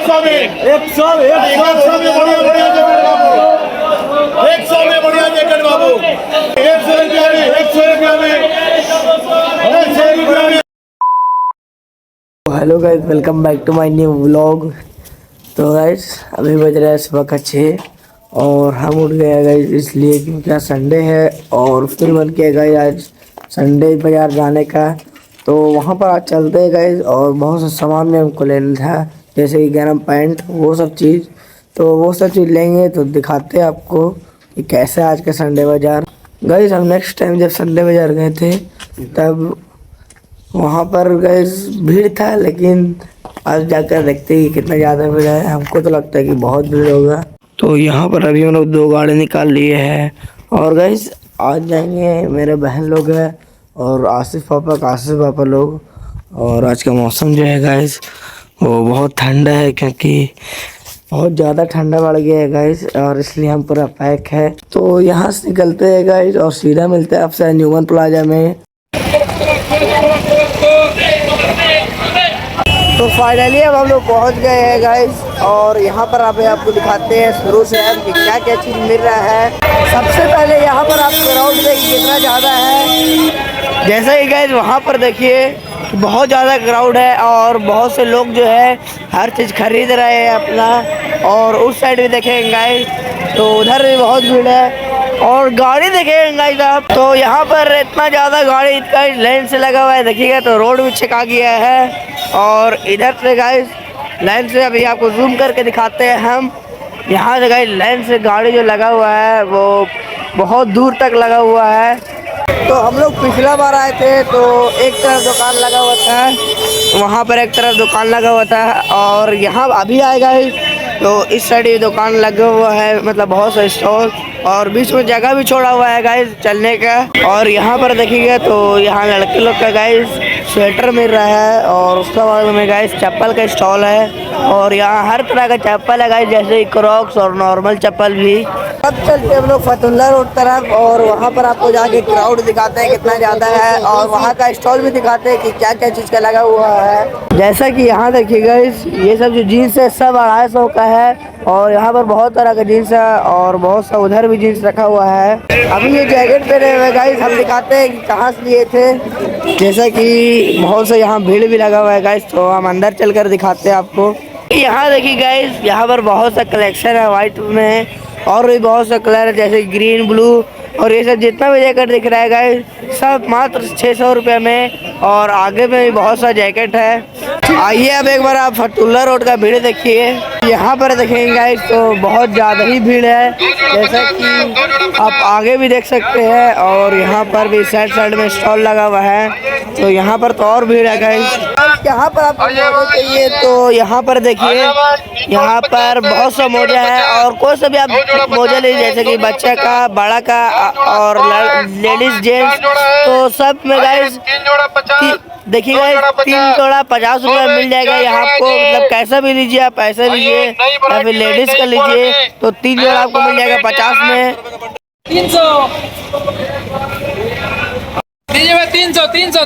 100 में 100 में बढ़िया बढ़िया जैकेट बाबू, 100 में बढ़िया जैकेट बाबू, 100 रुपया में, 100 रुपया में, 100 रुपया में। Hello guys, welcome back to my new vlog. तो गाइस अभी बज रहा है सुबह का 6 और हम उठ गए गाइस इसलिए क्योंकि आज संडे है और फिर मन किया गाइस आज संडे बाजार जाने का। तो वहाँ पर आज चलते हैं गाइस और बहुत सा सामान भी हमको लेना था, जैसे कि गर्म पैंट वो सब चीज़। तो वो सब चीज़ लेंगे तो दिखाते हैं आपको कि कैसे आज का संडे बाज़ार। गाइस हम नेक्स्ट टाइम जब संडे बाज़ार गए थे तब वहाँ पर गाइस भीड़ था, लेकिन आज जाकर देखते हैं कि कितना ज़्यादा भीड़ है। हमको तो लगता है कि बहुत भीड़ होगा। तो यहाँ पर अभी हम लोग 2 गाड़ी निकाल लिए हैं और गाइस आज जाएंगे, मेरे बहन लोग हैं और आसिफ पापा लोग। और आज का मौसम जो है गाइस वो बहुत ठंडा है, क्योंकि बहुत ज़्यादा ठंडा बढ़ गया है गाइस और इसलिए हम पूरा पैक है। तो यहाँ से निकलते हैं गाइस और सीधा मिलते हैं आपसे न्यूमन प्लाजा में। तो फाइनली अब हम लोग पहुंच गए हैं गाइस और यहाँ पर आपको दिखाते हैं शुरू से हम कि क्या क्या चीज़ मिल रहा है। सबसे पहले यहाँ पर आप क्राउड देखिए कितना ज़्यादा है। जैसा कि गाइस वहाँ पर देखिए बहुत ज़्यादा क्राउड है और बहुत से लोग जो है हर चीज़ खरीद रहे हैं अपना। और उस साइड भी देखेंगे गाइस तो उधर भी बहुत भीड़ है और गाड़ी देखेंगे गाइस आप, तो यहाँ पर इतना ज़्यादा गाड़ी इतना लाइन से लगा हुआ है। देखिएगा तो रोड भी छिका गया है और इधर से गाइस लाइन से अभी आपको जूम करके दिखाते हैं हम। यहाँ से गाइस लाइन से गाड़ी जो लगा हुआ है वो बहुत दूर तक लगा हुआ है। तो हम लोग पिछला बार आए थे तो एक तरफ दुकान लगा हुआ था, वहाँ पर एक तरफ दुकान लगा हुआ था और यहाँ अभी आए गाइस तो इस साइड ये दुकान लगा हुआ है, मतलब बहुत सा स्टॉल और बीच में जगह भी छोड़ा हुआ है गाइस चलने का। और यहाँ पर देखिएगा तो यहाँ लड़के लोग का गाइस स्वेटर मिल रहा है और उसके बाद में गाइस चप्पल का स्टॉल है और यहाँ हर तरह का चप्पल है गाइस, जैसे क्रॉक्स और नॉर्मल चप्पल भी। अब चलते हम लोग फतुल्ला रोड तरफ और वहाँ पर आपको जाके क्राउड दिखाते हैं कितना ज़्यादा है और वहाँ का स्टॉल भी दिखाते हैं कि क्या क्या चीज़ का लगा हुआ है। जैसा कि यहाँ देखिए गाइस ये सब जो जीन्स है सब 250 का है और यहाँ पर बहुत तरह का जीन्स है और बहुत सा उधर भी जीन्स रखा हुआ है। अभी ये जैकेट पहने हुए गाइस हम दिखाते हैं कि कहाँ से लिए थे। जैसा कि बहुत से यहाँ भीड़ भी लगा हुआ है गाइस, तो हम अंदर चलकर दिखाते हैं आपको। यहाँ देखिए गाइस यहाँ पर बहुत सा कलेक्शन है वाइट में और भी बहुत सा कलर है जैसे ग्रीन ब्लू और ये सब जितना भी जैकेट दिख रहा है गाइस सब मात्र 600 रुपये में और आगे में भी बहुत सा जैकेट है। आइए अब एक बार आप फतुल्ला रोड का भीड़ देखिए। यहाँ पर देखेंगे गाइस तो बहुत ज़्यादा ही भीड़ है, जैसा कि आप आगे भी देख सकते हैं और यहाँ पर भी साइड में स्टॉल लगा हुआ है। तो यहाँ पर तो और भीड़ है गाइस। यहाँ पर आपको चाहिए तो यहाँ पर देखिए यहाँ पर बहुत सा मोजा है और कोई सा भी आप मोजा लीजिए, जैसे कि बच्चे का, बड़ा का और लेडीज जेंट्स, तो सब में गाइस देखिए गाइस 3 जोड़ा 50 रुपये मिल जाएगा यहाँ आपको। मतलब कैसा भी लीजिए आप, ऐसा लीजिए या फिर लेडीज का लीजिए तो 3 जोड़ा आपको मिल जाएगा 50 में।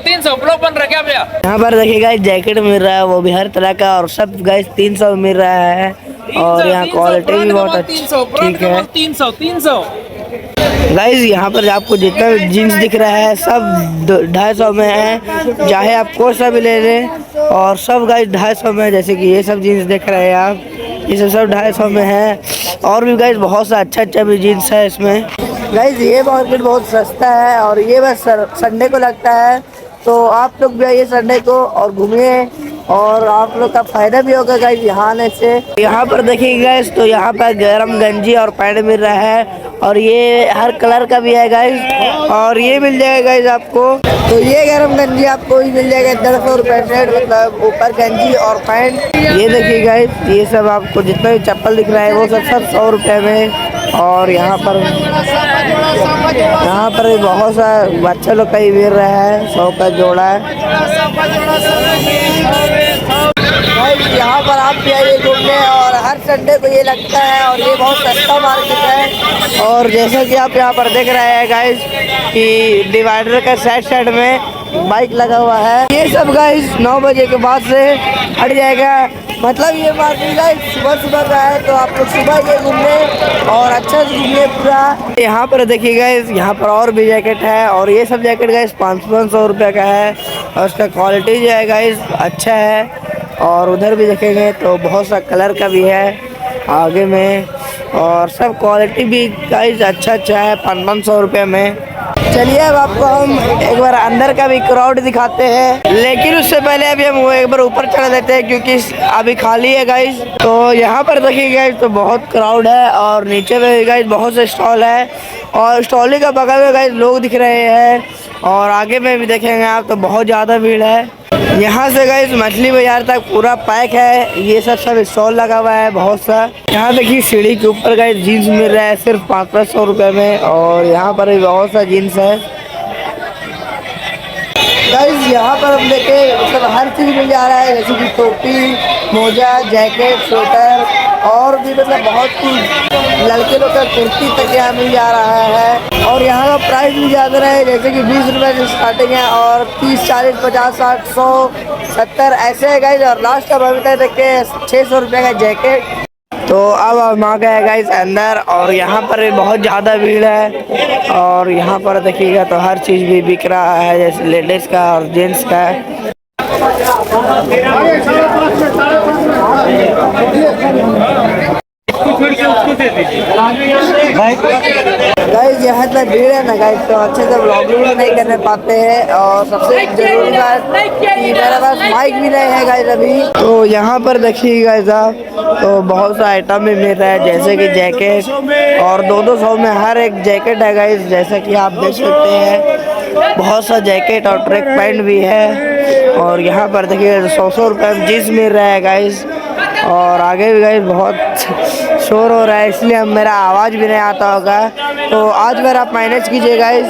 300 ब्लॉक बन रहा क्या भैया। यहाँ पर देखिए गाइस जैकेट मिल रहा है वो भी हर तरह का और सब गाइस 300 में मिल रहा है और यहाँ क्वालिटी भी बहुत अच्छी ठीक है। 300 गाइस यहाँ पर आपको जितना भी जीन्स दिख रहा है सब 250 में है, चाहे आप कोई सा भी ले लें और सब गाइस 250 में है। जैसे कि ये सब जीन्स देख रहे हैं आप, ये सब 250 में है और भी गाइस बहुत सा अच्छा भी जीन्स है इसमें। गाइस ये मार्केट बहुत सस्ता है और ये बस संडे को लगता है, तो आप लोग भी आइए संडे को और घूमिए और आप लोग का फायदा भी होगा गाइस यहाँ आने से। यहाँ पर देखिए गाइस तो यहाँ पर गरम गंजी और पैंट मिल रहा है और ये हर कलर का भी है गाइस और ये मिल जाएगा गाइस आपको। तो ये गरम गंजी आपको ही मिल जाएगा 150 रुपये सेट, मतलब ऊपर गंजी और पैंट। ये देखिए गाइस ये सब आपको जितना भी चप्पल दिख रहा है वो सब 100 रुपये में। और यहाँ पर भी बहुत सा बच्चा लोग का ही मिल रहा है, 100 का जोड़ा है। यहाँ पर आप भी आइए घूमने और हर संडे को ये लगता है और ये बहुत सस्ता मार्केट है। और जैसा कि आप यहाँ पर देख रहे हैं गाइस कि डिवाइडर का साइड में बाइक लगा हुआ है। ये सब गाइस 9 बजे के बाद से हट जाएगा। मतलब ये मार्केट गाइस सुबह सुबह का है, तो आप लोग सुबह ये घूमने और अच्छा से घूमिए पूरा। यहाँ पर देखिए गाइस, यहाँ पर और भी जैकेट है और ये सब जैकेट गाइस 500 रुपये का है और उसका क्वालिटी जो है गाइस अच्छा है। और उधर भी देखेंगे तो बहुत सा कलर का भी है आगे में और सब क्वालिटी भी गाइस अच्छा है 500 रुपये में। चलिए अब आपको हम एक बार अंदर का भी क्राउड दिखाते हैं, लेकिन उससे पहले अभी हम एक बार ऊपर चढ़ा देते हैं क्योंकि अभी खाली है गाइस। तो यहाँ पर देखिए गाइस तो बहुत क्राउड है और नीचे में गाइस बहुत से स्टॉल है और स्टॉल का बगल में गाइस लोग दिख रहे हैं और आगे में भी देखेंगे आप तो बहुत ज़्यादा भीड़ है। यहाँ से गाइस मछली बाजार तक पूरा पैक है, ये सब स्टॉल लगा हुआ है बहुत सा। यहाँ देखिए सीढ़ी के ऊपर गाइस जीन्स मिल रहा है सिर्फ 500 रुपये में और यहाँ पर भी बहुत सा जीन्स है गाइस। यहाँ पर हम देखे मतलब हर चीज़ मिल जा रहा है, जैसे कि टोपी, मोजा, जैकेट, स्वेटर और भी मतलब बहुत कुछ। लड़के लोग का कुर्ती तक यहाँ मिल जा रहा है और यहाँ का प्राइस भी ज़्यादा है, जैसे कि 20 रुपये से स्टार्टिंग है और 30, 40, 50, 60, 100, 70 ऐसे है गाइस। और लास्ट का अभी तक देख के 600 रुपये का जैकेट। तो अब हम आ गए गाइस अंदर और यहाँ पर भी बहुत ज़्यादा भीड़ है और यहाँ पर देखिएगा तो हर चीज़ भी बिक रहा है, जैसे लेडीज़ का और जेंट्स का। गाइस यहाँ इतना भीड़ है ना गाइस, तो अच्छे से व्लॉगिंग भी नहीं करने पाते हैं और सबसे जरूरी बात कि मेरे पास माइक भी नहीं है गाइस अभी। तो यहाँ पर देखिए गाइस आप तो बहुत सा आइटम भी मिल रहा है, जैसे कि जैकेट और 200 में हर एक जैकेट है गाइस, जैसा कि आप देख सकते हैं बहुत सा जैकेट और ट्रैक पैंट भी है। और यहाँ पर देखिए 100 रुपये में जीन्स मिल रहा है गाइस और आगे भी गाइस बहुत शोर हो रहा है इसलिए हम मेरा आवाज़ भी नहीं आता होगा, तो आज बार आप मैनेज कीजिए गाइस,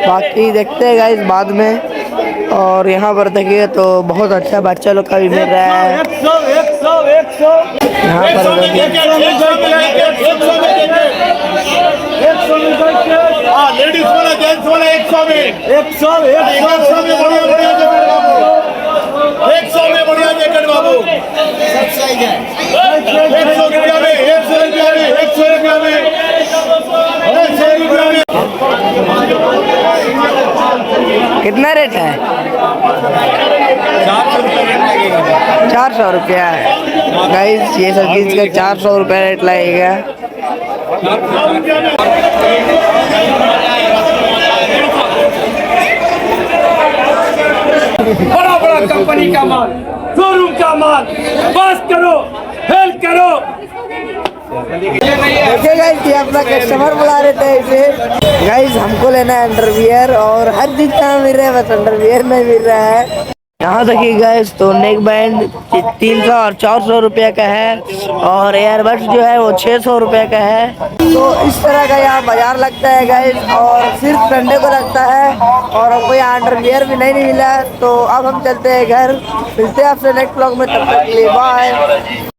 बाकी देखते हैं गाइस बाद में। और यहाँ पर देखिए तो बहुत अच्छा बच्चा लोग का भी मिल रहा है। यहाँ पर लेडीज वाला जेंट्स वाला 100 में 100 में बढ़िया जैकेट बाबू सब सही है। 100 रुपया में 100 रुपया में 100 रुपया में 100 रुपया में। कितना रेट है? 400 रुपया है गाइस, ये सब चीज़ का 400 रुपया रेट लगेगा। बड़ा बड़ा कंपनी का माल, शोरूम का माल, पास करो, हेल्प करो। देखिए गाइस ये अपना कस्टमर बुला रहे थे इसे। गाइस हमको लेना है अंडरवियर और हर चीज कहाँ मिल रहा है, बस अंडरवियर नहीं मिल रहा है। यहाँ देखिए गाइस तो नेक बैंड 300 और 400 रुपये का है और एयरबड्स जो है वो 600 रुपये का है। तो इस तरह का यहाँ बाजार लगता है गाइस और सिर्फ संडे को लगता है और हमको यहाँ अंडरवियर भी नहीं मिला। तो अब हम चलते हैं घर, मिलते हैं आपसे नेक्स्ट ब्लॉग में, तब तक के लिए बाय।